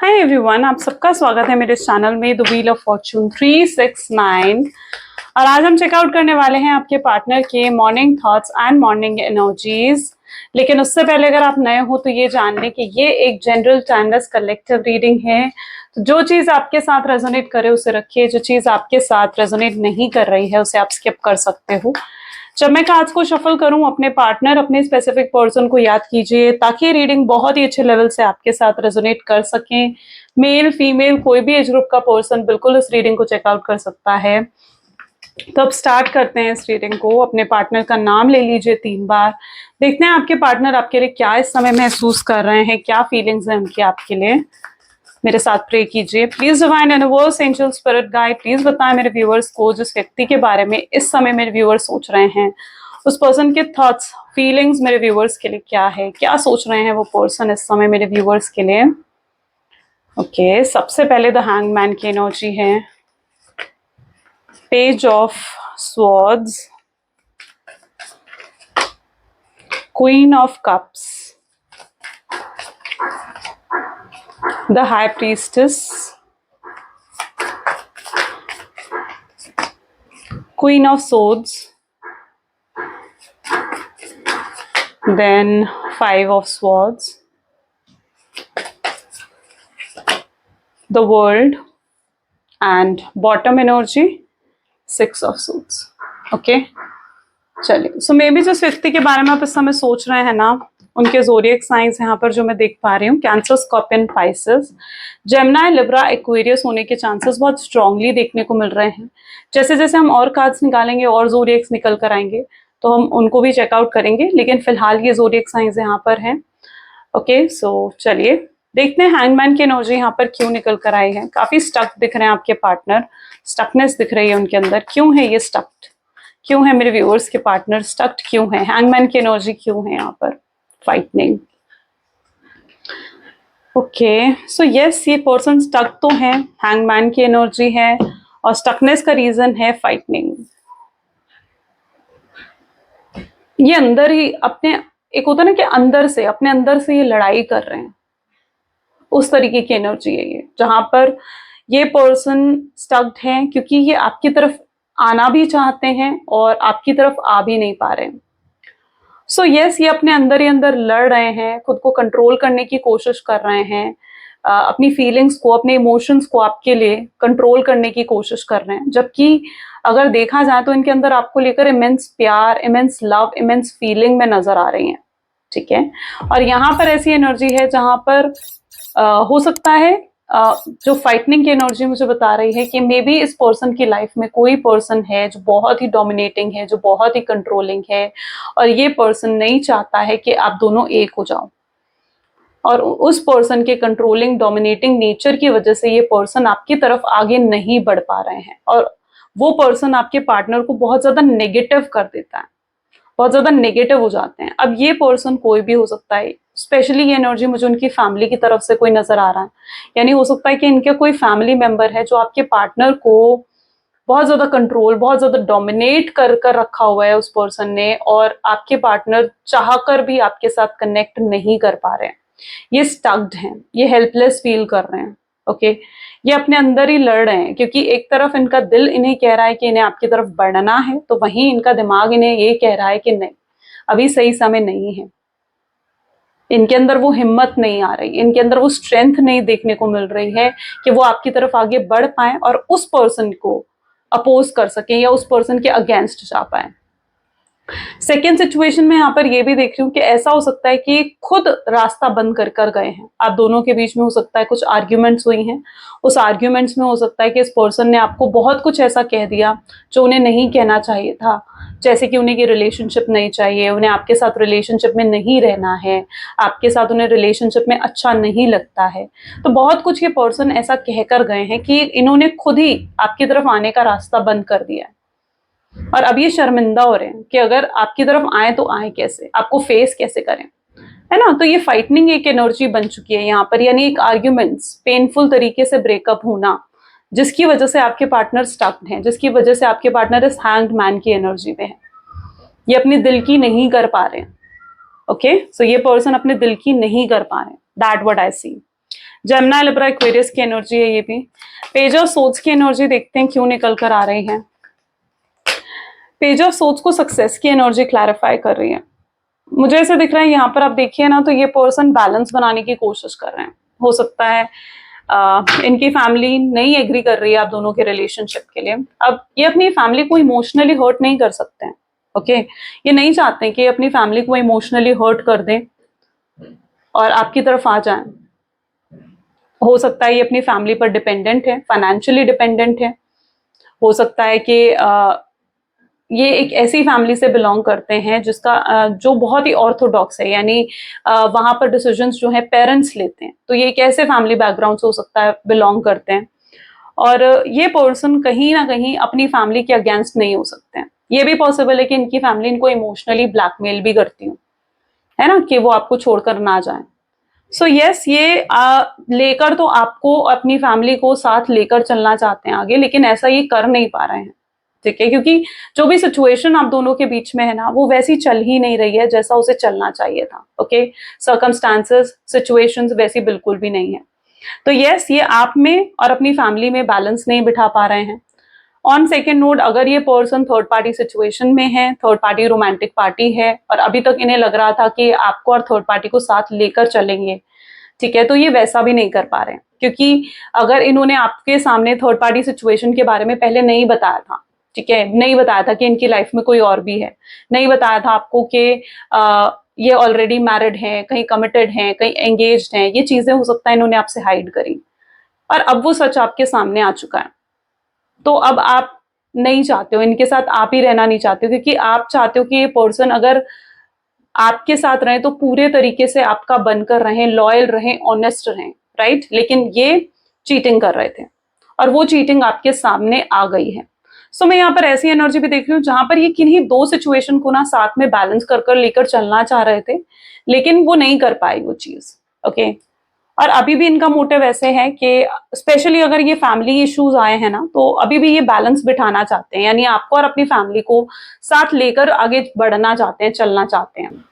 Hi everyone, आप सबका स्वागत है मेरे चैनल में द व्हील ऑफ फॉर्चून 369। और आज हम चेकआउट करने वाले हैं आपके पार्टनर के morning thoughts and morning energies. लेकिन उससे पहले अगर आप नए हो तो ये जान लें कि ये एक जनरल टाइमलेस कलेक्टिव रीडिंग है। तो जो चीज़ आपके साथ रेजोनेट करे उसे रखिए, जो चीज़ आपके साथ रेजोनेट नहीं कर रही है उसे आप स्किप कर सकते हो। जब मैं कार्ड्स को शफल करूं, अपने पार्टनर, अपने स्पेसिफिक पर्सन को याद कीजिए ताकि रीडिंग बहुत ही अच्छे लेवल से आपके साथ रेजोनेट कर सकें। मेल फीमेल कोई भी एज ग्रुप का पर्सन बिल्कुल इस रीडिंग को चेकआउट कर सकता है। तो अब स्टार्ट करते हैं इस रीडिंग को। अपने पार्टनर का नाम ले लीजिए 3 बार। देखते हैं आपके पार्टनर आपके लिए क्या इस समय महसूस कर रहे हैं, क्या फीलिंग्स हैं उनकी आपके लिए। मेरे साथ प्रे कीजिए। Please divine universe, angel, spirit guide, please बताएं मेरे व्यूअर्स को जिस व्यक्ति के बारे में इस समय मेरे व्यूअर्स सोच रहे हैं, उस पर्सन के थॉट्स, फीलिंग्स मेरे व्यूअर्स के लिए क्या है, क्या सोच रहे हैं वो पर्सन इस समय मेरे व्यूअर्स के लिए। ओके, सबसे पहले द हैंगमैन की एनर्जी है, page of swords, queen of cups, the high priestess, queen of swords, then 5 of swords, the world, and bottom energy 6 of swords. Okay, चलिए। सो मे बी जिस व्यक्ति के बारे में आप इस समय सोच रहे हैं ना, उनके ज़ोडिएक साइंस यहाँ पर जो मैं देख पा रही हूँ, cancer, scorpion, Pisces, Gemini, Libra, Aquarius होने के चांसेस बहुत स्ट्रांगली देखने को मिल रहे हैं। जैसे जैसे हम और कार्ड्स निकालेंगे और ज़ोडिएक्स निकल कर आएंगे तो हम उनको भी चेकआउट करेंगे, लेकिन फिलहाल ये ज़ोडिएक साइंस यहाँ पर हैं। ओके, सो चलिए देखते हैं हैंगमैन की एनर्जी यहाँ पर क्यों निकल कर आई है। काफ़ी स्टक दिख रहे हैं आपके पार्टनर, स्टकनेस दिख रही है उनके अंदर। क्यों है ये स्टक्ड? क्यों है मेरे व्यूअर्स के पार्टनर स्टक्ड? क्यों है? हैंगमैन की एनर्जी क्यों है यहाँ पर? फाइटनिंग। ओके, सो यस, ये पर्सन स्टक तो है, हैंगमैन की एनर्जी है और स्टकनेस का रीजन है फाइटनिंग। ये अंदर ही अपने, एक होता है ना कि अंदर से, अपने अंदर से ये लड़ाई कर रहे हैं, उस तरीके की एनर्जी है ये, जहां पर ये पर्सन स्टक्ड है क्योंकि ये आपकी तरफ आना भी चाहते हैं और आपकी तरफ आ भी नहीं पा रहे हैं। सो यस, ये अपने अंदर ही अंदर लड़ रहे हैं, खुद को कंट्रोल करने की कोशिश कर रहे हैं, अपनी फीलिंग्स को, अपने इमोशंस को आपके लिए कंट्रोल करने की कोशिश कर रहे हैं। जबकि अगर देखा जाए तो इनके अंदर आपको लेकर इमेंस प्यार, इमेंस लव, इमेंस फीलिंग में नजर आ रही हैं। ठीक है, और यहाँ पर ऐसी एनर्जी है जहां पर हो सकता है जो फाइटनिंग की एनर्जी मुझे बता रही है कि मे बी इस पर्सन की लाइफ में कोई पर्सन है जो बहुत ही डोमिनेटिंग है, जो बहुत ही कंट्रोलिंग है, और ये पर्सन नहीं चाहता है कि आप दोनों एक हो जाओ। और उस पर्सन के कंट्रोलिंग, डोमिनेटिंग नेचर की वजह से ये पर्सन आपकी तरफ आगे नहीं बढ़ पा रहे हैं, और वो पर्सन आपके पार्टनर को बहुत ज्यादा नेगेटिव कर देता है, बहुत ज्यादा नेगेटिव हो जाते हैं। अब ये पर्सन कोई भी हो सकता है, स्पेशली ये एनर्जी मुझे उनकी फैमिली की तरफ से कोई नजर आ रहा है। यानी हो सकता है कि इनके कोई फैमिली मेंबर है जो आपके पार्टनर को बहुत ज्यादा कंट्रोल, बहुत ज्यादा डोमिनेट कर कर रखा हुआ है उस पर्सन ने, और आपके पार्टनर चाहकर भी आपके साथ कनेक्ट नहीं कर पा रहे हैं। ये स्टक्ड हैं, ये हेल्पलेस फील कर रहे हैं। ओके, ये अपने अंदर ही लड़ रहे हैं क्योंकि एक तरफ इनका दिल इन्हें कह रहा है कि इन्हें आपकी तरफ बढ़ना है, तो वहीं इनका दिमाग इन्हें ये कह रहा है कि नहीं, अभी सही समय नहीं है। इनके अंदर वो हिम्मत नहीं आ रही, इनके अंदर वो स्ट्रेंथ नहीं देखने को मिल रही है कि वो आपकी तरफ आगे बढ़ पाए और उस पर्सन को अपोज कर सके या उस पर्सन के अगेंस्ट जा पाए। सेकेंड सिचुएशन में यहाँ पर ये भी देख रही हूँ कि ऐसा हो सकता है कि खुद रास्ता बंद कर कर गए हैं। आप दोनों के बीच में हो सकता है कुछ आर्ग्यूमेंट्स हुई हैं, उस आर्ग्यूमेंट्स में हो सकता है कि इस पर्सन ने आपको बहुत कुछ ऐसा कह दिया जो उन्हें नहीं कहना चाहिए था। जैसे कि उन्हें ये रिलेशनशिप नहीं चाहिए, उन्हें आपके साथ रिलेशनशिप में नहीं रहना है, आपके साथ उन्हें रिलेशनशिप में अच्छा नहीं लगता है। तो बहुत कुछ ये पर्सन ऐसा कहकर गए हैं कि इन्होंने खुद ही आपकी तरफ आने का रास्ता बंद कर दिया है, और अब ये शर्मिंदा हो रहे हैं कि अगर आपकी तरफ आए तो आए कैसे, आपको फेस कैसे करें, है ना। तो ये फाइटनिंग एक एनर्जी बन चुकी है यहाँ पर, यानी एक आर्ग्यूमेंट्स, पेनफुल तरीके से ब्रेकअप होना, जिसकी वजह से आपके पार्टनर स्टक्ड हैं, जिसकी वजह से आपके पार्टनर इस हैंग्ड मैन की एनर्जी में है। ये अपने दिल की नहीं कर पा रहे हैं। ओके, सो ये पर्सन अपने दिल की नहीं कर पा रहे हैं, that what I see. Gemini Libra Aquarius की एनर्जी है ये भी। पेज ऑफ सोर्ड्स की एनर्जी देखते हैं क्यों निकल कर आ रही है। पेज ऑफ सोर्ड्स को सक्सेस की एनर्जी क्लैरिफाई कर रही है। मुझे ऐसे दिख रहा है यहाँ पर आप देखिए ना, तो ये पर्सन बैलेंस बनाने की कोशिश कर रहे हैं। हो सकता है इनकी फैमिली नहीं एग्री कर रही है आप दोनों के रिलेशनशिप के लिए। अब ये अपनी फैमिली को इमोशनली हर्ट नहीं कर सकते हैं, ओके। ये नहीं चाहते कि अपनी फैमिली को इमोशनली हर्ट कर दें और आपकी तरफ आ जाएं। हो सकता है ये अपनी फैमिली पर डिपेंडेंट है, फाइनेंशियली डिपेंडेंट है। हो सकता है कि ये एक ऐसी फैमिली से बिलोंग करते हैं जिसका जो बहुत ही ऑर्थोडॉक्स है, यानी वहां पर डिसीजंस जो है पेरेंट्स लेते हैं। तो ये एक ऐसे फैमिली बैकग्राउंड से हो सकता है बिलोंग करते हैं। और ये पर्सन कहीं ना कहीं अपनी फैमिली के अगेंस्ट नहीं हो सकते हैं। ये भी पॉसिबल है कि इनकी फैमिली इनको इमोशनली ब्लैकमेल भी करती हो, है ना, कि वो आपको छोड़कर ना जाए। सो यस, ये लेकर तो आपको अपनी फैमिली को साथ लेकर चलना चाहते हैं आगे, लेकिन ऐसा ये कर नहीं पा रहे हैं, ठीक है, क्योंकि जो भी सिचुएशन आप दोनों के बीच में है ना, वो वैसी चल ही नहीं रही है जैसा उसे चलना चाहिए था, ओके। सर्कमस्टांसेस, सिचुएशंस वैसी बिल्कुल भी नहीं है। तो यस, ये आप में और अपनी फैमिली में बैलेंस नहीं बिठा पा रहे हैं। ऑन सेकेंड नोट, अगर ये पर्सन थर्ड पार्टी सिचुएशन में है, थर्ड पार्टी रोमांटिक पार्टी है, और अभी तक इन्हें लग रहा था कि आपको और थर्ड पार्टी को साथ लेकर चलेंगे, ठीक है, तो ये वैसा भी नहीं कर पा रहे हैं। क्योंकि अगर इन्होंने आपके सामने थर्ड पार्टी सिचुएशन के बारे में पहले नहीं बताया था, ठीक है, नहीं बताया था कि इनकी लाइफ में कोई और भी है, नहीं बताया था आपको कि ये ऑलरेडी मैरिड हैं, कहीं कमिटेड हैं, कहीं एंगेज्ड हैं, ये चीजें हो सकता है इन्होंने आपसे हाइड करी, और अब वो सच आपके सामने आ चुका है। तो अब आप नहीं चाहते हो, इनके साथ आप ही रहना नहीं चाहते हो, क्योंकि आप चाहते हो कि ये पर्सन अगर आपके साथ रहे तो पूरे तरीके से आपका बनकर रहें, लॉयल रहें, ऑनेस्ट रहें, राइट। लेकिन ये चीटिंग कर रहे थे और वो चीटिंग आपके सामने आ गई है। सो मैं यहाँ पर ऐसी एनर्जी भी देख रही हूँ जहां पर ये किन्हीं दो सिचुएशन को ना साथ में बैलेंस कर कर लेकर चलना चाह रहे थे, लेकिन वो नहीं कर पाई वो चीज, ओके। और अभी भी इनका मोटिव ऐसे है कि स्पेशली अगर ये फैमिली इश्यूज आए हैं ना, तो अभी भी ये बैलेंस बिठाना चाहते हैं, यानी आपको और अपनी फैमिली को साथ लेकर आगे बढ़ना चाहते हैं, चलना चाहते हैं।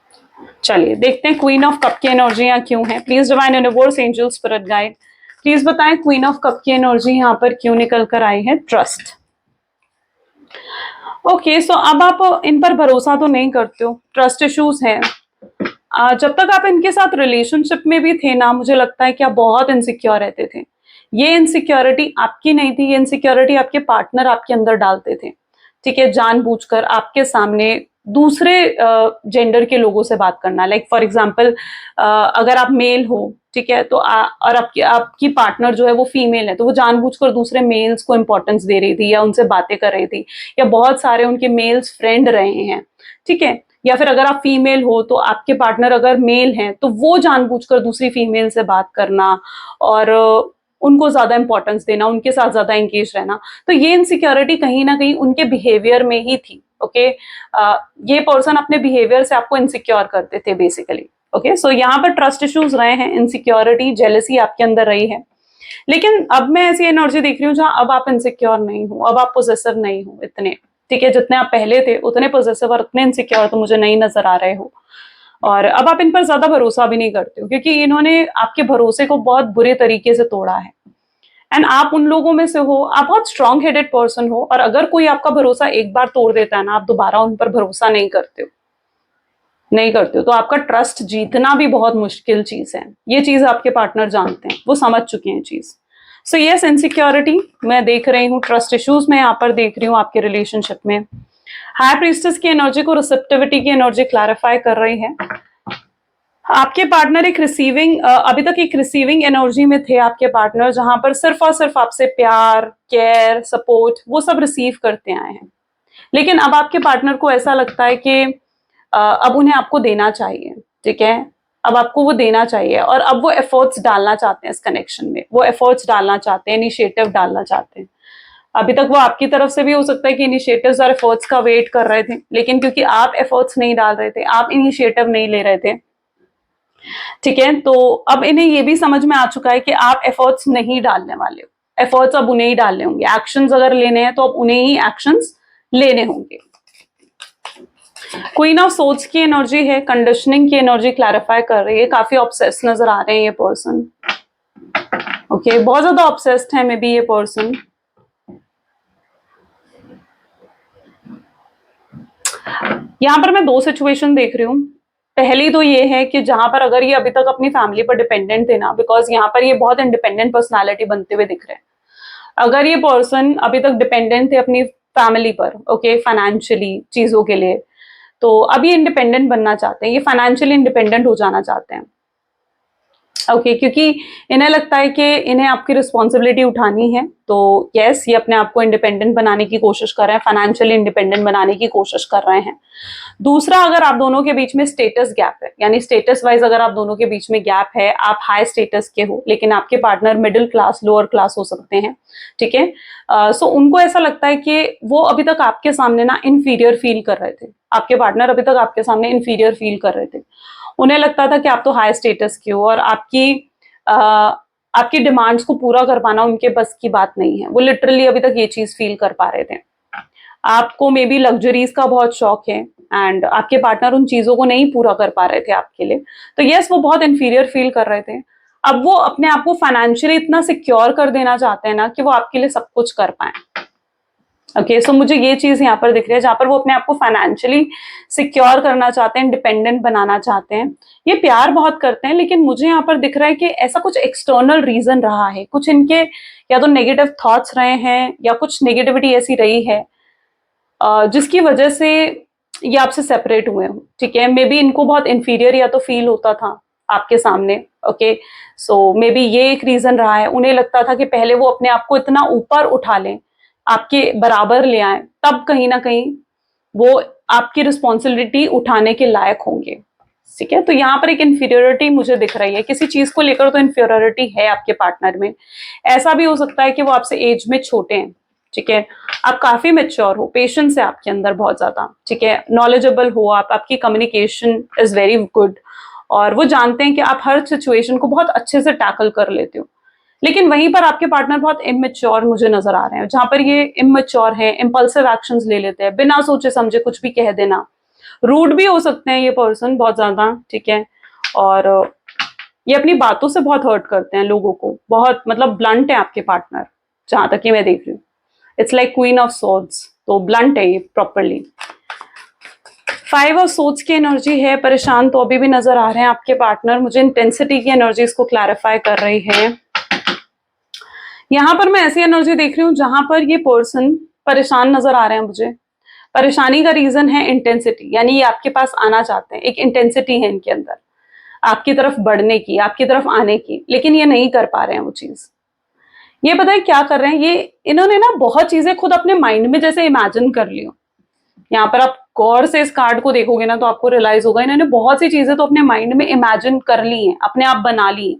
चलिए देखते हैं क्वीन ऑफ कप की एनर्जियां क्यों है। Please divine universe, angel, spirit guide, please बताएं क्वीन ऑफ कप की एनर्जी यहाँ पर क्यों निकल कर आई है। ट्रस्ट। ओके, सो अब आप इन पर भरोसा तो नहीं करते हो, ट्रस्ट इश्यूज है। जब तक आप इनके साथ रिलेशनशिप में भी थे ना, मुझे लगता है कि आप बहुत इनसिक्योर रहते थे। ये इनसिक्योरिटी आपकी नहीं थी, ये इनसिक्योरिटी आपके पार्टनर आपके अंदर डालते थे, ठीक है, जानबूझकर आपके सामने दूसरे जेंडर के लोगों से बात करना। लाइक फॉर एग्जांपल, अगर आप मेल हो, ठीक है, तो और आपकी पार्टनर जो है वो फीमेल है, तो वो जानबूझकर दूसरे मेल्स को इंपॉर्टेंस दे रही थी या उनसे बातें कर रही थी, या बहुत सारे उनके मेल्स फ्रेंड रहे हैं, ठीक है। या फिर अगर आप फीमेल हो तो आपके पार्टनर अगर मेल हैं तो वो जानबूझकर दूसरी फीमेल से बात करना और उनको ज्यादा इंपॉर्टेंस देना, उनके साथ ज्यादा एंगेज रहना। तो ये इनसिक्योरिटी कहीं ना कहीं उनके बिहेवियर में ही थी, ओके। ये पर्सन अपने बिहेवियर से आपको इनसिक्योर करते थे बेसिकली, ओके। सो यहाँ पर ट्रस्ट इश्यूज रहे हैं, इनसिक्योरिटी, जेलसी आपके अंदर रही है। लेकिन अब मैं ऐसी एनर्जी देख रही हूँ जहां अब आप इनसिक्योर नहीं हो, अब आप पोजेसिव नहीं हो इतने, ठीक है, जितने आप पहले थे उतने पोजेसिव और उतने इनसिक्योर तो मुझे नहीं नजर आ रहे हो। और अब आप इन पर ज्यादा भरोसा भी नहीं करते हो, क्योंकि इन्होंने आपके भरोसे को बहुत बुरे तरीके से तोड़ा है। एंड आप उन लोगों में से हो, आप बहुत स्ट्रांग हेडेड पर्सन हो, और अगर कोई आपका भरोसा एक बार तोड़ देता है ना, आप दोबारा उन पर भरोसा नहीं करते हो, नहीं करते हो। तो आपका ट्रस्ट जीतना भी बहुत मुश्किल चीज है। ये चीज आपके पार्टनर जानते हैं, वो समझ चुके हैं चीज। सो यस, इनसिक्योरिटी मैं देख रही हूँ, ट्रस्ट इश्यूज मैं यहाँ पर देख रही हूँ आपके रिलेशनशिप में। हाई प्रीस्टेस की एनर्जी को रिसेप्टिविटी की एनर्जी क्लैरिफाई कर रही है। आपके पार्टनर एक रिसीविंग, अभी तक एक रिसीविंग एनर्जी में थे आपके पार्टनर, जहां पर सिर्फ और सिर्फ आपसे प्यार, केयर, सपोर्ट वो सब रिसीव करते आए हैं। लेकिन अब आपके पार्टनर को ऐसा लगता है कि अब उन्हें आपको देना चाहिए, ठीक है, अब आपको वो देना चाहिए, और अब वो एफर्ट्स डालना चाहते हैं इस कनेक्शन में, वो एफर्ट्स डालना चाहते हैं, इनिशिएटिव डालना चाहते हैं। अभी तक वो आपकी तरफ से भी हो सकता है कि इनिशिएटिव्स और एफर्ट्स का वेट कर रहे थे, लेकिन क्योंकि आप एफर्ट्स नहीं डाल रहे थे, आप इनिशिएटिव नहीं ले रहे थे, ठीक है, तो अब इन्हें ये भी समझ में आ चुका है कि आप एफर्ट्स नहीं डालने वाले हो। एफर्ट्स अब उन्हें ही डालने होंगे, एक्शंस अगर लेने हैं तो अब उन्हें ही एक्शंस लेने होंगे। क्वीन ऑफ सोर्ड्स की एनर्जी है, कंडीशनिंग की एनर्जी क्लैरिफाई कर रही है। काफी ऑब्सेस नजर आ रहे हैं ये पर्सन, ओके, बहुत ज्यादा ऑब्सेस्ड है मे बी ये पर्सन। यहाँ पर मैं दो सिचुएशन देख रही हूँ। पहली तो ये है कि जहां पर अगर ये अभी तक अपनी फैमिली पर डिपेंडेंट थे ना, बिकॉज यहाँ पर ये बहुत इंडिपेंडेंट पर्सनालिटी बनते हुए दिख रहे हैं। अगर ये पर्सन अभी तक डिपेंडेंट थे अपनी फैमिली पर, ओके, फाइनेंशियली चीजों के लिए, तो अब ये इंडिपेंडेंट बनना चाहते हैं, ये फाइनेंशियली इंडिपेंडेंट हो जाना चाहते हैं। ओके, क्योंकि इन्हें लगता है कि इन्हें आपकी रिस्पॉन्सिबिलिटी उठानी है, तो यस, ये अपने आप को इंडिपेंडेंट बनाने की कोशिश कर रहे हैं, फाइनेंशियली इंडिपेंडेंट बनाने की कोशिश कर रहे हैं। दूसरा, अगर आप दोनों के बीच में स्टेटस गैप है, यानी स्टेटस वाइज अगर आप दोनों के बीच में गैप है, आप हाई स्टेटस के हो लेकिन आपके partner middle class, lower class हो सकते हैं, ठीक है। सो उनको ऐसा लगता है कि वो अभी तक आपके सामने ना इंफीरियर फील कर रहे थे, आपके पार्टनर अभी तक आपके सामने इंफीरियर फील कर रहे थे। उन्हें लगता था कि आप तो हाई स्टेटस के हो और आपकी डिमांड्स को पूरा कर पाना उनके बस की बात नहीं है। वो लिटरली अभी तक ये चीज फील कर पा रहे थे। आपको मे बी लग्जरीज का बहुत शौक है एंड आपके पार्टनर उन चीजों को नहीं पूरा कर पा रहे थे आपके लिए, तो यस, वो बहुत इन्फीरियर फील कर रहे थे। अब वो अपने आप को फाइनेंशियली इतना सिक्योर कर देना चाहते हैं ना कि वो आपके लिए सब कुछ कर पाए। ओके, सो मुझे ये चीज यहाँ पर दिख रही है जहां पर वो अपने आप को फाइनेंशियली सिक्योर करना चाहते हैं, इंडिपेंडेंट बनाना चाहते हैं। ये प्यार बहुत करते हैं, लेकिन मुझे यहाँ पर दिख रहा है कि ऐसा कुछ एक्सटर्नल रीजन रहा है, कुछ इनके या तो नेगेटिव थॉट्स रहे हैं या कुछ नेगेटिविटी ऐसी रही है जिसकी वजह से ये आपसे सेपरेट हुए हो, ठीक है। मे बी इनको बहुत इंफीरियर या तो फील होता था आपके सामने। ओके, सो मे बी ये एक रीजन रहा है। उन्हें लगता था कि पहले वो अपने आप को इतना ऊपर उठा लें, आपके बराबर ले आए, तब कहीं ना कहीं वो आपकी रिस्पॉन्सिबिलिटी उठाने के लायक होंगे, ठीक है। तो यहाँ पर एक इंफीरियोरिटी मुझे दिख रही है, किसी चीज को लेकर तो इंफीरियोरिटी है आपके पार्टनर में। ऐसा भी हो सकता है कि वो आपसे एज में छोटे हैं, ठीक है। आप काफी मेच्योर हो, पेशेंस है आपके अंदर बहुत ज्यादा, ठीक है, नॉलेजेबल हो आप, आपकी कम्युनिकेशन इज वेरी गुड और वो जानते हैं कि आप हर सिचुएशन को बहुत अच्छे से टैकल कर लेते हो। लेकिन वहीं पर आपके पार्टनर बहुत इमेच्योर मुझे नजर आ रहे हैं, जहां पर ये इमेच्योर हैं, इम्पल्सिव एक्शंस ले लेते हैं, बिना सोचे समझे कुछ भी कह देना। रूड भी हो सकते हैं ये पर्सन बहुत ज्यादा, ठीक है। और ये अपनी बातों से बहुत हर्ट करते हैं लोगों को, बहुत मतलब ब्लंट है आपके पार्टनर, जहां तक कि मैं देख रही हूँ। It's like queen of swords, तो ब्लंट है ये प्रॉपरली। 5 ऑफ सोर्ड्स की एनर्जी है, परेशान तो अभी भी नजर आ रहे हैं आपके पार्टनर। मुझे इंटेंसिटी की एनर्जी इसको क्लैरिफाई कर रही है। यहां पर मैं ऐसी एनर्जी देख रही हूँ जहां पर ये पर्सन परेशान नजर आ रहे हैं मुझे। परेशानी का रीजन है इंटेंसिटी, यानी ये आपके पास आना चाहते हैं, एक इंटेंसिटी है इनके अंदर आपकी तरफ बढ़ने की, आपकी तरफ आने की, लेकिन ये नहीं कर पा रहे हैं वो चीज। ये पता है क्या कर रहे हैं ये, इन्होंने ना बहुत चीजें खुद अपने माइंड में जैसे इमेजिन कर ली हो। यहाँ पर आप गौर से इस कार्ड को देखोगे ना तो आपको रियलाइज होगा इन्होंने बहुत सी चीजें तो अपने माइंड में इमेजिन कर ली हैं, अपने आप बना ली हैं,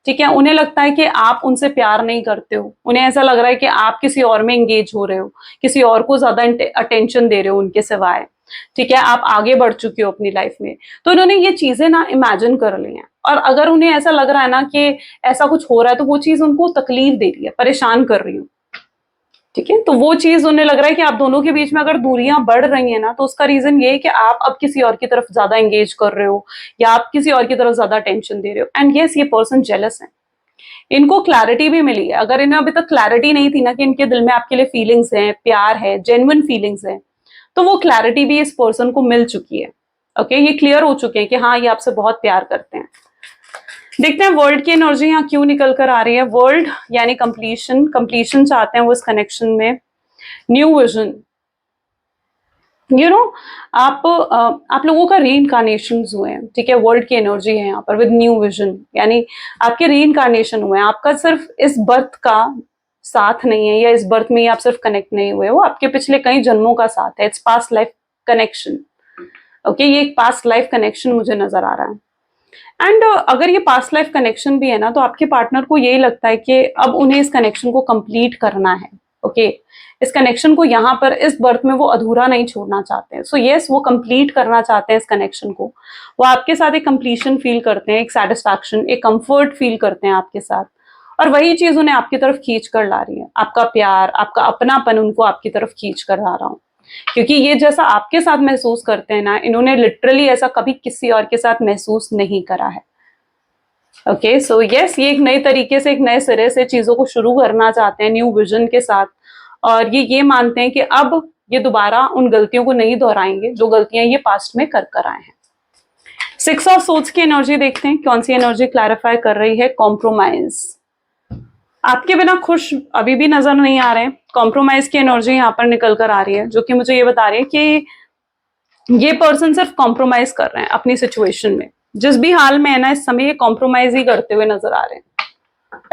ठीक है। उन्हें लगता है कि आप उनसे प्यार नहीं करते हो, उन्हें ऐसा लग रहा है कि आप किसी और में एंगेज हो रहे हो, किसी और को ज्यादा अटेंशन दे रहे हो उनके सिवाय, ठीक है। आप आगे बढ़ चुके हो अपनी लाइफ में, तो इन्होंने ये चीजें ना इमेजिन कर ली हैं। और अगर उन्हें ऐसा लग रहा है ना कि ऐसा कुछ हो रहा है, तो वो चीज उनको तकलीफ दे रही है, परेशान कर रही हूँ, ठीक है। तो वो चीज उन्हें लग रहा है कि आप दोनों के बीच में अगर दूरियां बढ़ रही हैं ना, तो उसका रीजन ये है कि आप अब किसी और की तरफ ज्यादा एंगेज कर रहे हो या आप किसी और की तरफ ज्यादा अटेंशन दे रहे हो। एंड यस, ये पर्सन जेलस है, इनको क्लैरिटी भी मिली है। अगर इन्हें अभी तक क्लैरिटी नहीं थी ना कि इनके दिल में आपके लिए फीलिंग्स हैं, प्यार है, जेन्युइन फीलिंग्स हैं, तो वो क्लैरिटी भी इस पर्सन को मिल चुकी है। ओके, ये क्लियर हो चुके हैं कि हाँ, ये आपसे बहुत प्यार करते हैं। देखते हैं वर्ल्ड की एनर्जी यहाँ क्यों निकल कर आ रही है। वर्ल्ड यानी कंप्लीशन, कंप्लीशन चाहते हैं वो इस कनेक्शन में। न्यू विजन, यू नो, आप लोगों का री इनकारनेशन हुए हैं, ठीक है। वर्ल्ड की एनर्जी है यहाँ पर विद न्यू विजन, यानी आपके री इनकारनेशन हुए हैं। आपका सिर्फ इस बर्थ का साथ नहीं है या इस बर्थ में ही आप सिर्फ कनेक्ट नहीं हुए हो, आपके पिछले कई जन्मों का साथ है। Its past life connection. Okay, ये एक पास्ट लाइफ कनेक्शन मुझे नजर आ रहा है। एंड अगर ये पास्ट लाइफ कनेक्शन भी है ना, तो आपके पार्टनर को यही लगता है कि अब उन्हें इस कनेक्शन को कंप्लीट करना है। ओके, इस कनेक्शन को यहाँ पर इस बर्थ में वो अधूरा नहीं छोड़ना चाहते हैं। सो यस, वो कंप्लीट करना चाहते हैं इस कनेक्शन को। वो आपके साथ एक कंप्लीशन फील करते हैं, एक सेटिस्फैक्शन, एक कंफर्ट फील करते हैं आपके साथ। और वही चीज उन्हें आपकी तरफ खींच कर ला रही है, आपका प्यार, आपका अपनापन उनको आपकी तरफ खींच कर ला रहा हूँ। क्योंकि ये जैसा आपके साथ महसूस करते हैं ना, इन्होंने लिटरली ऐसा कभी किसी और के साथ महसूस नहीं करा है। ओके, सो यस, ये एक नए तरीके से, एक नए सिरे से चीजों को शुरू करना चाहते हैं, न्यू विजन के साथ। और ये मानते हैं कि अब ये दोबारा उन गलतियों को नहीं दोहराएंगे जो गलतियां ये पास्ट में कर कर आए हैं। 6 ऑफ सोर्ड्स की एनर्जी देखते हैं, कौन सी एनर्जी क्लैरिफाई कर रही है? कॉम्प्रोमाइज। आपके बिना खुश अभी भी नजर नहीं आ रहे हैं, कॉम्प्रोमाइज की एनर्जी यहाँ पर निकल कर आ रही है, जो कि मुझे ये बता रही है कि ये पर्सन सिर्फ कॉम्प्रोमाइज कर रहे हैं अपनी सिचुएशन में। जिस भी हाल में है ना, इस समय ये कॉम्प्रोमाइज ही करते हुए नजर आ रहे हैं,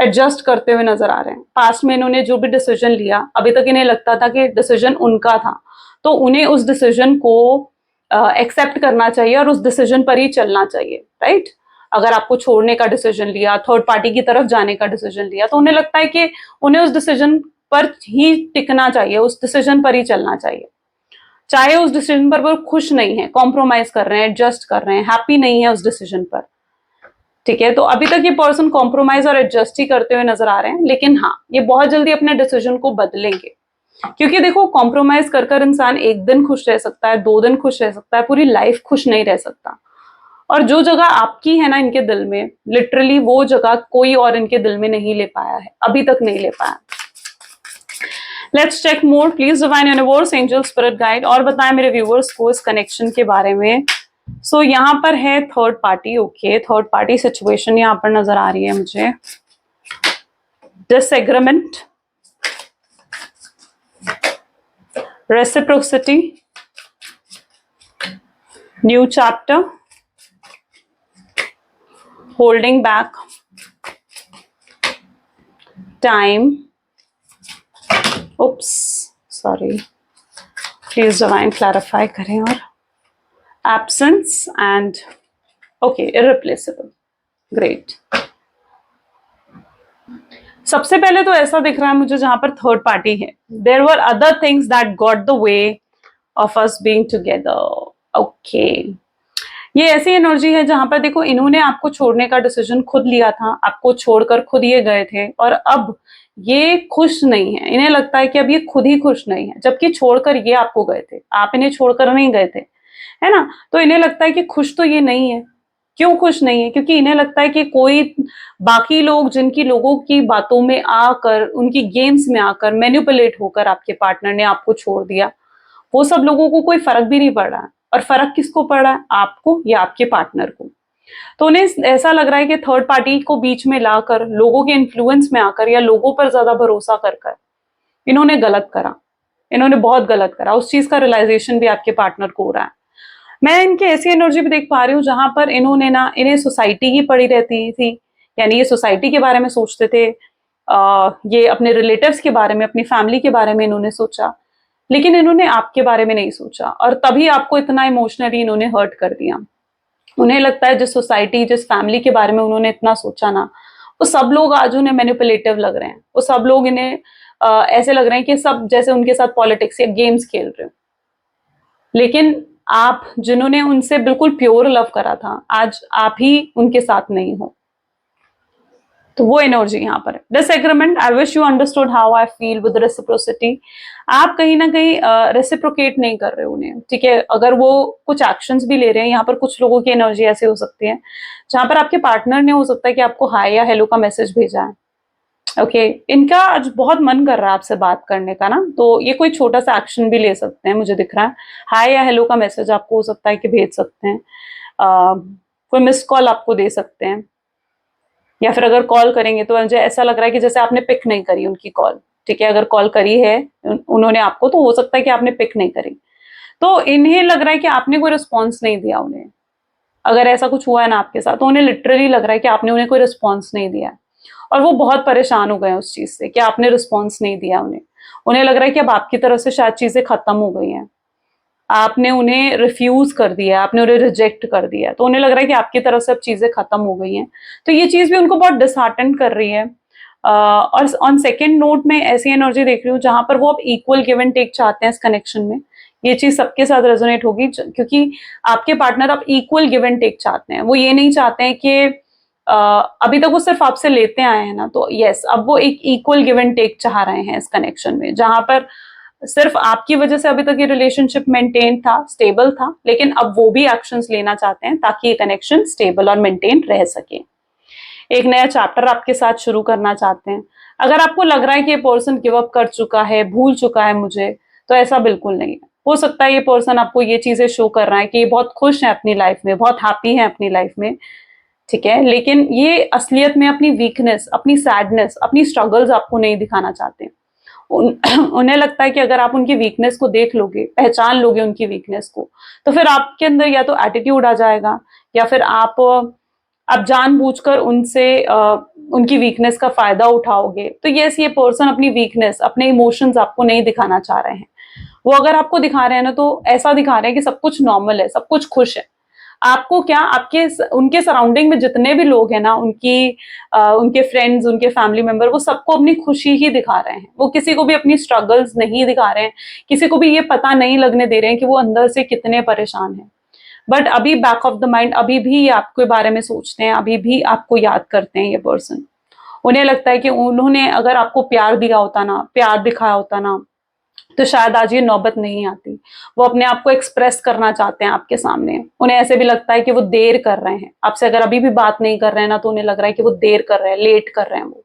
एडजस्ट करते हुए नजर आ रहे हैं। पास्ट में इन्होंने जो भी डिसीजन लिया, अभी तक इन्हें लगता था कि डिसीजन उनका था, तो उन्हें उस डिसीजन को एक्सेप्ट करना चाहिए और उस डिसीजन पर ही चलना चाहिए, राइट? अगर आपको छोड़ने का डिसीजन लिया, थर्ड पार्टी की तरफ जाने का डिसीजन लिया, तो उन्हें लगता है कि उन्हें उस डिसीजन पर ही टिकना चाहिए, उस डिसीजन पर ही चलना चाहिए, चाहे उस डिसीजन पर वो खुश नहीं है, कॉम्प्रोमाइज कर रहे हैं, एडजस्ट कर रहे हैं, हैप्पी नहीं है उस डिसीजन पर। ठीक है, तो अभी तक ये पर्सन कॉम्प्रोमाइज और एडजस्ट ही करते हुए नजर आ रहे हैं, लेकिन हाँ, ये बहुत जल्दी अपने डिसीजन को बदलेंगे। क्योंकि देखो, कॉम्प्रोमाइज कर कर इंसान एक दिन खुश रह सकता है, 2 दिन खुश रह सकता है, पूरी लाइफ खुश नहीं रह सकता। और जो जगह आपकी है ना इनके दिल में, लिटरली वो जगह कोई और इनके दिल में नहीं ले पाया है, अभी तक नहीं ले पाया। Let's check more please, divine universe, angel, spirit guide, और बताएं मेरे व्यूअर्स को इस कनेक्शन के बारे में। सो यहाँ पर है third party. Okay, third party situation यहाँ पर नजर आ रही है मुझे। Disagreement, reciprocity, new chapter, holding back, time, oops sorry, please divine clarify करें, और absence and okay, irreplaceable. Great. सबसे पहले तो ऐसा दिख रहा है मुझे जहां पर थर्ड पार्टी है, there were other things that got the way of us being together. Okay, ये ऐसी एनर्जी है जहां पर देखो, इन्होंने आपको छोड़ने का डिसीजन खुद लिया था, आपको छोड़कर खुद ये गए थे, और अब ये खुश नहीं है। इन्हें लगता है कि अब ये खुद ही खुश नहीं है, जबकि छोड़कर ये आपको गए थे, आप इन्हें छोड़कर नहीं गए थे, है ना? तो इन्हें लगता है कि खुश तो ये नहीं है। क्यों खुश नहीं है? क्योंकि इन्हें लगता है कि कोई बाकी लोग, जिनकी लोगों की बातों में आकर, उनकी गेम्स में आकर, मैनिपुलेट होकर आपके पार्टनर ने आपको छोड़ दिया, वो सब लोगों को कोई फर्क भी नहीं पड़ रहा है। और फर्क किसको पड़ रहा है? आपको या आपके पार्टनर को। तो उन्हें ऐसा लग रहा है कि थर्ड पार्टी को बीच में लाकर, लोगों के इन्फ्लुएंस में आकर, या लोगों पर ज्यादा भरोसा कर कर इन्होंने गलत करा, इन्होंने बहुत गलत करा। उस चीज का रियलाइजेशन भी आपके पार्टनर को हो रहा है। मैं इनकी ऐसी एनर्जी भी देख पा रही हूँ जहां पर इन्होंने ना, इन्हें सोसाइटी ही पड़ी रहती थी, यानी ये सोसाइटी के बारे में सोचते थे, ये अपने रिलेटिव्स के बारे में, अपनी फैमिली के बारे में इन्होंने सोचा, लेकिन इन्होंने आपके बारे में नहीं सोचा, और तभी आपको इतना इमोशनली इन्होंने हर्ट कर दिया। उन्हें लगता है जिस सोसाइटी, जिस फैमिली के बारे में उन्होंने इतना सोचा ना, वो सब लोग आज उन्हें मैनिपुलेटिव लग रहे हैं, वो सब लोग इन्हें ऐसे लग रहे हैं कि सब जैसे उनके साथ पॉलिटिक्स या गेम्स खेल रहे हो। लेकिन आप, जिन्होंने उनसे बिल्कुल प्योर लव करा था, आज आप ही उनके साथ नहीं हो। तो वो एनर्जी यहाँ पर है। Disagreement, I wish you understood how I feel with reciprocity. आप कहीं ना कहीं रेसिप्रोकेट नहीं कर रहे उन्हें, ठीक है? अगर वो कुछ एक्शंस भी ले रहे हैं, यहाँ पर कुछ लोगों की एनर्जी ऐसे हो सकती है जहां पर आपके पार्टनर ने, हो सकता है कि आपको हाय या हेलो का मैसेज भेजा है। ओके, इनका आज बहुत मन कर रहा है आपसे बात करने का ना, तो ये कोई छोटा सा एक्शन भी ले सकते हैं, मुझे दिख रहा है। हाय या हेलो का मैसेज आपको हो सकता है कि भेज सकते हैं, कोई मिस कॉल आपको दे सकते हैं, या फिर अगर कॉल करेंगे तो मुझे ऐसा लग रहा है कि जैसे आपने पिक नहीं करी उनकी कॉल, ठीक है? अगर कॉल करी है उन्होंने आपको, तो हो सकता है कि आपने पिक नहीं करी, तो इन्हें लग रहा है कि आपने कोई रिस्पॉन्स नहीं दिया उन्हें। अगर ऐसा कुछ हुआ है ना आपके साथ, तो उन्हें लिटरली लग रहा है कि आपने उन्हें कोई रिस्पॉन्स नहीं दिया है, और वो बहुत परेशान हो गए हैं उस चीज से कि आपने रिस्पॉन्स नहीं दिया उन्हें। उन्हें लग रहा है कि अब आपकी तरफ से शायद चीजें खत्म हो गई हैं, आपने उन्हें रिफ्यूज कर दिया, आपने उन्हें रिजेक्ट कर दिया, तो उन्हें लग रहा है कि आपकी तरफ से अब चीजें खत्म हो गई हैं। तो ये चीज भी उनको बहुत डिसहार्टन कर रही है। और ऑन सेकेंड नोट में ऐसी एनर्जी देख रही हूँ जहां पर वो अब इक्वल गिव एंड टेक चाहते हैं इस कनेक्शन में। ये चीज सबके साथ रेजोनेट होगी, क्योंकि आपके पार्टनर अब इक्वल गिव एंड टेक चाहते हैं। वो ये नहीं चाहते हैं कि अभी तक वो सिर्फ आपसे लेते आए हैं ना, तो यस, अब वो एक इक्वल गिव एंड टेक चाह रहे हैं इस कनेक्शन में, जहां पर सिर्फ आपकी वजह से अभी तक ये रिलेशनशिप मेंटेन था, स्टेबल था, लेकिन अब वो भी एक्शंस लेना चाहते हैं ताकि ये कनेक्शन स्टेबल और मेंटेन रह सके। एक नया चैप्टर आपके साथ शुरू करना चाहते हैं। अगर आपको लग रहा है कि ये पर्सन गिव अप कर चुका है, भूल चुका है मुझे, तो ऐसा बिल्कुल नहीं है। हो सकता है ये पर्सन आपको ये चीजें शो कर रहा है कि ये बहुत खुश है अपनी लाइफ में, बहुत हैप्पी है अपनी लाइफ में, ठीक है, लेकिन ये असलियत में अपनी वीकनेस, अपनी सैडनेस, अपनी स्ट्रगल्स आपको नहीं दिखाना चाहते। उन्हें लगता है कि अगर आप उनकी वीकनेस को देख लोगे, पहचान लोगे उनकी वीकनेस को, तो फिर आपके अंदर या तो एटीट्यूड आ जाएगा, या फिर आप जानबूझकर उनसे उनकी वीकनेस का फायदा उठाओगे। तो यस, ये पर्सन अपनी वीकनेस, अपने इमोशंस आपको नहीं दिखाना चाह रहे हैं। वो अगर आपको दिखा रहे हैं ना, तो ऐसा दिखा रहे हैं कि सब कुछ नॉर्मल है, सब कुछ खुश है। आपको क्या, आपके उनके सराउंडिंग में जितने भी लोग हैं ना, उनके फ्रेंड्स, उनके फैमिली मेंबर, वो सबको अपनी खुशी ही दिखा रहे हैं। वो किसी को भी अपनी स्ट्रगल्स नहीं दिखा रहे हैं, किसी को भी ये पता नहीं लगने दे रहे हैं कि वो अंदर से कितने परेशान हैं। बट अभी बैक ऑफ द माइंड अभी भी ये आपके बारे में सोचते हैं, अभी भी आपको याद करते हैं ये पर्सन। उन्हें लगता है कि उन्होंने अगर आपको प्यार दिया होता ना, प्यार दिखाया होता ना, तो शायद आज ये नौबत नहीं आती। वो अपने आप को एक्सप्रेस करना चाहते हैं आपके सामने। उन्हें ऐसे भी लगता है कि वो देर कर रहे हैं आपसे, अगर अभी भी बात नहीं कर रहे हैं ना, तो उन्हें लग रहा है कि वो देर कर रहे हैं, लेट कर रहे हैं। वो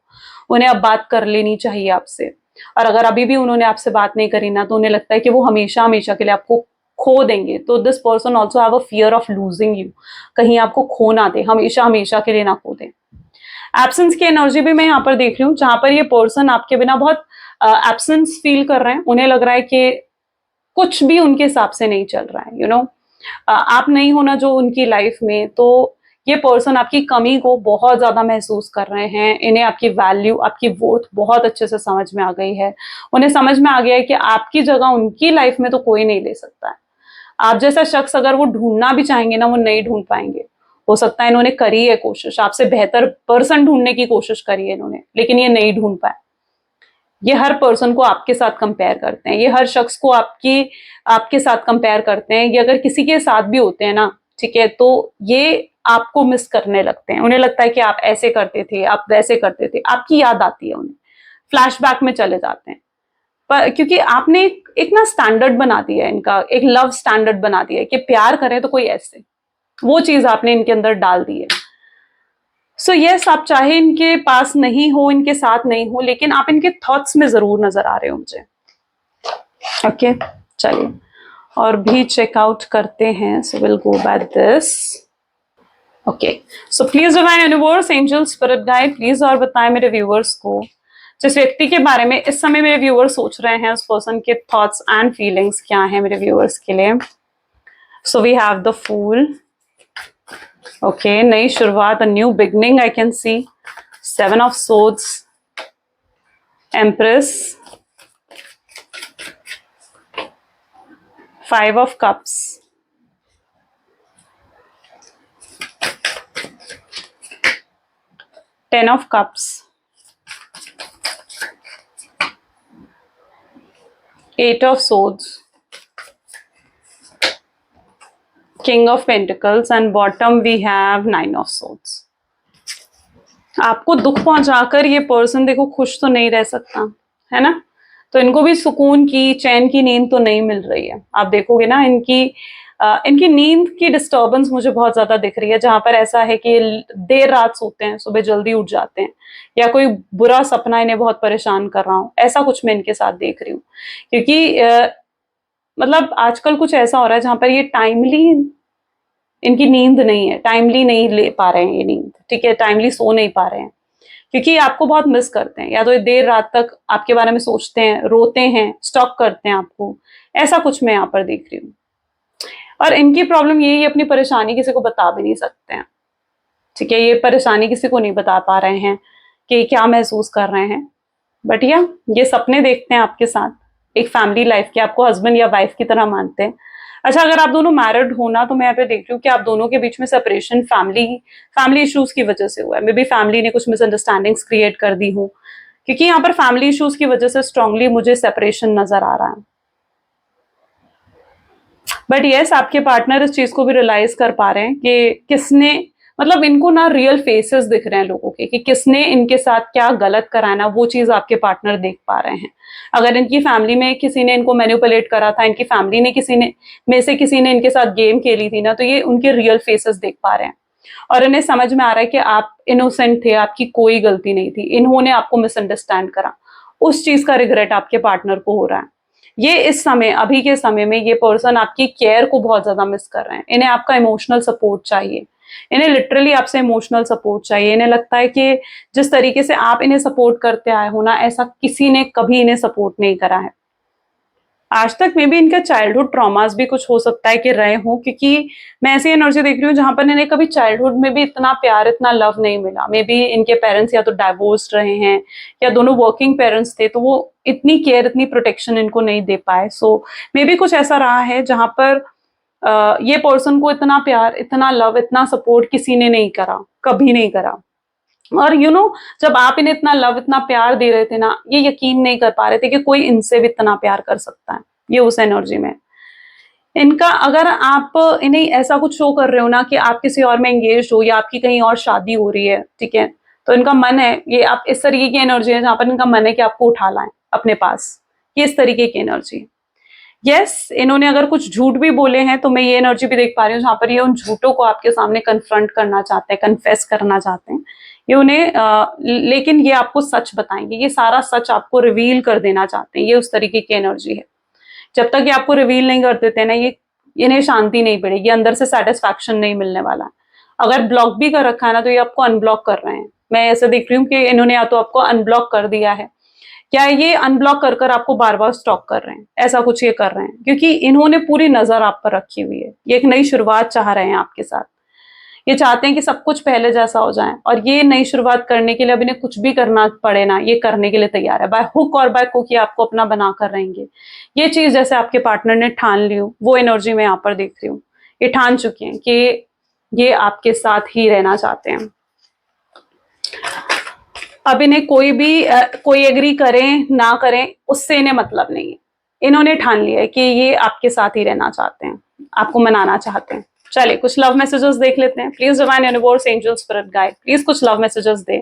उन्हें अब बात कर लेनी चाहिए आपसे। और अगर अभी भी उन्होंने आपसे बात नहीं करी ना, तो उन्हें लगता है कि वो हमेशा हमेशा के लिए आपको खो देंगे। तो this person also have a fear of losing you, कहीं आपको खो ना दे, हमेशा हमेशा के लिए ना खो दे। एब्सेंस की एनर्जी भी मैं यहाँ पर देख रही हूँ, जहां पर ये पर्सन आपके बिना बहुत एब्सेंस फील कर रहे हैं। उन्हें लग रहा है कि कुछ भी उनके हिसाब से नहीं चल रहा है, आप नहीं होना जो उनकी लाइफ में, तो ये पर्सन आपकी कमी को बहुत ज्यादा महसूस कर रहे हैं। इन्हें आपकी वैल्यू, आपकी वर्थ बहुत अच्छे से समझ में आ गई है। उन्हें समझ में आ गया है कि आपकी जगह उनकी लाइफ में तो कोई नहीं ले सकता है। आप जैसा शख्स अगर वो ढूंढना भी चाहेंगे ना, वो नहीं ढूंढ पाएंगे। हो सकता है इन्होंने करी है कोशिश, आपसे बेहतर पर्सन ढूंढने की कोशिश करी है इन्होंने, लेकिन ये नहीं ढूंढ पाए। ये हर पर्सन को आपके साथ कंपेयर करते हैं, ये हर शख्स को आपके साथ कंपेयर करते हैं। ये अगर किसी के साथ भी होते हैं ना, ठीक है, तो ये आपको मिस करने लगते हैं। उन्हें लगता है कि आप ऐसे करते थे, आप वैसे करते थे, आपकी याद आती है उन्हें, फ्लैशबैक में चले जाते हैं। पर क्योंकि आपने एक ना स्टैंडर्ड बना दिया है, इनका एक लव स्टैंडर्ड बना दिया है कि प्यार करें तो कोई ऐसे, वो चीज आपने इनके अंदर डाल दी है। सो यस, आप चाहे इनके पास नहीं हो, इनके साथ नहीं हो, लेकिन आप इनके थॉट्स में जरूर नजर आ रहे हो मुझे। ओके, चलिए और भी चेकआउट करते हैं। So will go by this. Okay, so please divine universe, angel, spirit guide, please और बताएं मेरे व्यूअर्स को, जिस व्यक्ति के बारे में इस समय मेरे व्यूअर्स सोच रहे हैं, उस पर्सन के थॉट्स एंड फीलिंग्स क्या हैं मेरे व्यूअर्स के लिए। So we have the fool. Okay, नई शुरुआत, a new beginning I can see. 7 of swords, empress, 5 of cups, 10 of cups, 8 of swords, King of Pentacles, and bottom we have 9 of Swords. आपको दुख पहुंचाकर ये person देखो खुश तो नहीं रह सकता है ना, तो इनको भी सुकून की, चैन की नींद तो नहीं मिल रही है। आप देखोगे ना, इनकी नींद की डिस्टर्बेंस मुझे बहुत ज्यादा दिख रही है, जहां पर ऐसा है कि देर रात सोते हैं, सुबह जल्दी उठ जाते हैं, या कोई बुरा सपना इन्हें बहुत परेशान कर रहा हूं, ऐसा कुछ मैं इनके साथ देख रही हूँ। क्योंकि मतलब आजकल कुछ ऐसा हो रहा है जहां पर ये टाइमली इनकी नींद नहीं है, टाइमली नहीं ले पा रहे हैं ये नींद, ठीक है, टाइमली सो नहीं पा रहे हैं, क्योंकि आपको बहुत मिस करते हैं, या तो ये देर रात तक आपके बारे में सोचते हैं, रोते हैं, स्टॉक करते हैं आपको, ऐसा कुछ मैं यहाँ पर देख रही हूँ। और इनकी प्रॉब्लम यही है, अपनी परेशानी किसी को बता भी नहीं सकते हैं, ठीक है, ये परेशानी किसी को नहीं बता पा रहे हैं कि क्या महसूस कर रहे हैं। बट या ये सपने देखते हैं आपके साथ, एक फैमिली लाइफ के, आपको हस्बैंड या वाइफ की तरह मानते हैं। अच्छा, अगर आप दोनों मैरिड हो ना, तो मैं यहाँ पे देख रही हूँ कि आप दोनों के बीच में सेपरेशन फैमिली इश्यूज की वजह से हुआ है। मे बी फैमिली ने कुछ मिसअंडरस्टैंडिंग्स क्रिएट कर दी हो, क्योंकि यहाँ पर फैमिली इश्यूज की वजह से स्ट्रांगली मुझे सेपरेशन नजर आ रहा है। बट यस, आपके पार्टनर इस चीज को भी रियलाइज कर पा रहे हैं कि किसने, मतलब इनको ना रियल फेसेस दिख रहे हैं लोगों के, कि किसने इनके साथ क्या गलत कराना, वो चीज आपके पार्टनर देख पा रहे हैं। अगर इनकी फैमिली में किसी ने इनको मैनिपुलेट करा था, इनकी फैमिली ने किसी ने में से किसी ने इनके साथ गेम खेली थी ना, तो ये उनके रियल फेसेस देख पा रहे हैं। और इन्हें समझ में आ रहा है कि आप इनोसेंट थे, आपकी कोई गलती नहीं थी, इन्होंने आपको मिसअंडरस्टैंड करा। उस चीज का रिग्रेट आपके पार्टनर को हो रहा है। ये इस समय, अभी के समय में ये पर्सन आपकी केयर को बहुत ज्यादा मिस कर रहे हैं। इन्हें आपका इमोशनल सपोर्ट चाहिए, इन्हें लिटरली आपसे इमोशनल सपोर्ट चाहिए। इन्हें लगता है कि जिस तरीके से आप इन्हें सपोर्ट करते आए हो ना, ऐसा किसी ने कभी इन्हें सपोर्ट नहीं करा है आज तक। मे बी इनका चाइल्डहुड ट्रॉमास भी कुछ हो सकता है कि रहे हो, क्योंकि मैं ऐसी एनर्जी देख रही हूँ जहां पर इन्हें कभी चाइल्डहुड में भी इतना प्यार, इतना लव नहीं मिला। मे बी इनके पेरेंट्स या तो डाइवोर्स्ड रहे हैं या दोनों वर्किंग पेरेंट्स थे, तो वो इतनी केयर, इतनी प्रोटेक्शन इनको नहीं दे पाए। सो मे बी कुछ ऐसा रहा है जहां पर ये पर्सन को इतना प्यार, इतना लव, इतना सपोर्ट किसी ने नहीं करा, कभी नहीं करा। और जब आप इन्हें इतना लव, इतना प्यार दे रहे थे ना, ये यकीन नहीं कर पा रहे थे कि कोई इनसे भी इतना प्यार कर सकता है। ये उस एनर्जी में इनका, अगर आप इन्हें ऐसा कुछ शो कर रहे हो ना कि आप किसी और में एंगेज हो या आपकी कहीं और शादी हो रही है, ठीक है, तो इनका मन है, ये आप इस तरीके की एनर्जी है जहां पर इनका मन है कि आपको उठा लाएं अपने पास। ये इस तरीके की एनर्जी। यस, इन्होंने अगर कुछ झूठ भी बोले हैं तो मैं ये एनर्जी भी देख पा रही हूँ जहां पर ये उन झूठों को आपके सामने कन्फ्रंट करना चाहते हैं, कन्फेस करना चाहते हैं। ये उन्हें लेकिन ये आपको सच बताएंगे, ये सारा सच आपको रिवील कर देना चाहते हैं। ये उस तरीके की एनर्जी है। जब तक ये आपको रिवील नहीं कर देते ना, ये इन्हें शांति नहीं पड़ेगी, अंदर से सेटिस्फैक्शन नहीं मिलने वाला है। अगर ब्लॉक भी कर रखा है ना, तो ये आपको अनब्लॉक कर रहे हैं। मैं ऐसे देख रही हूँ कि इन्होंने या तो आपको अनब्लॉक कर दिया है, या ये अनब्लॉक कर कर आपको बार बार स्टॉक कर रहे हैं। ऐसा कुछ ये कर रहे हैं क्योंकि इन्होंने पूरी नजर आप पर रखी हुई है। ये एक नई शुरुआत चाह रहे हैं आपके साथ। ये चाहते हैं कि सब कुछ पहले जैसा हो जाए, और ये नई शुरुआत करने के लिए अब इन्हें कुछ भी करना पड़े ना, ये करने के लिए तैयार है। बाय हुक और बाय कुक ये आपको अपना बना कर रहेंगे। ये चीज जैसे आपके पार्टनर ने ठान ली हो, वो एनर्जी में यहाँ पर देख रही हूँ। ये ठान चुके हैं कि ये आपके साथ ही रहना चाहते हैं। अब इन्हें कोई एग्री करें ना करें, उससे इन्हें मतलब नहीं है। इन्होंने ठान लिया है कि ये आपके साथ ही रहना चाहते हैं, आपको मनाना चाहते हैं। चलिए कुछ लव मैसेजेस देख लेते हैं। Please divine universe, angel, spirit guide, please कुछ लव मैसेजेस दे।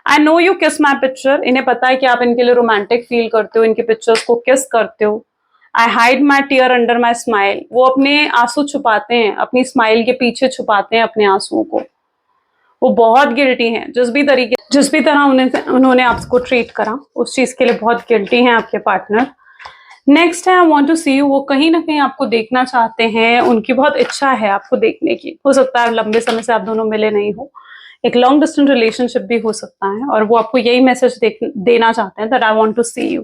I know you kiss my picture. इन्हें पता है कि आप इनके लिए रोमांटिक फील करते हो, इनके पिक्चर्स को किस करते हो। I hide my tear under my smile. वो अपने आंसू छुपाते हैं, अपनी स्माइल के पीछे छुपाते हैं अपने आंसुओं को। वो बहुत गिल्टी हैं, जिस भी तरह उन्होंने आपको ट्रीट करा, उस चीज के लिए बहुत गिल्टी हैं आपके पार्टनर। नेक्स्ट है I want to see you. वो कहीं ना कहीं आपको देखना चाहते हैं, उनकी बहुत इच्छा है आपको देखने की। हो सकता है लंबे समय से आप दोनों मिले नहीं हो, एक लॉन्ग डिस्टेंस रिलेशनशिप भी हो सकता है, और वो आपको यही मैसेज देना चाहते हैं that I want to see you.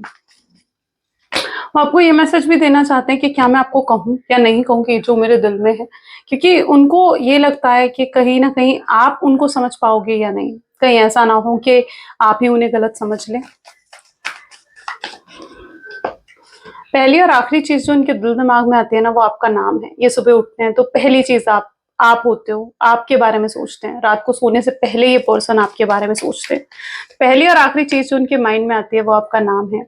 वो आपको ये मैसेज भी देना चाहते हैं कि क्या मैं आपको कहूँ या नहीं कहूँ कि जो मेरे दिल में है, क्योंकि उनको ये लगता है कि कहीं ना कहीं आप उनको समझ पाओगे या नहीं। कहीं ऐसा ना हो कि आप ही उन्हें गलत समझ लें। पहली और आखिरी चीज जो इनके दिल दिमाग में आती है ना, वो आपका नाम है। ये सुबह उठते हैं तो पहली चीज आप होते हो, आपके बारे में सोचते हैं। रात को सोने से पहले ये पर्सन आपके बारे में सोचते हैं। तो पहली और आखिरी चीज जो उनके माइंड में आती है वो आपका नाम है।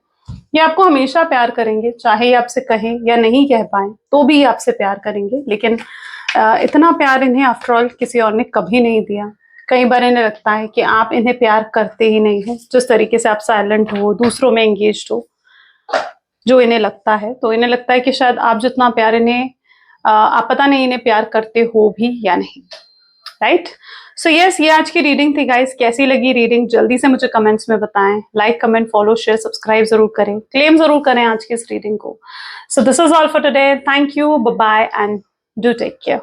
ये आपको हमेशा प्यार करेंगे, चाहे ये आपसे कहें या नहीं कह पाए, तो भी ये आपसे प्यार करेंगे। लेकिन इतना प्यार इन्हें आफ्टर ऑल किसी और ने कभी नहीं दिया। कई बार इन्हें लगता है कि आप इन्हें प्यार करते ही नहीं हो। जिस तरीके से आप साइलेंट हो, दूसरों में एंगेज्ड हो, जो इन्हें लगता है, तो इन्हें लगता है कि शायद आप जितना प्यार इन्हें, आप पता नहीं इन्हें प्यार करते हो भी या नहीं। राइट? सो यस, ये आज की रीडिंग थी गाइस। कैसी लगी रीडिंग जल्दी से मुझे कमेंट्स में बताएं। Like, comment, follow, share, subscribe जरूर करें। क्लेम जरूर करें आज की इस रीडिंग को। So this is all for today. Thank you, bye bye, and do take care.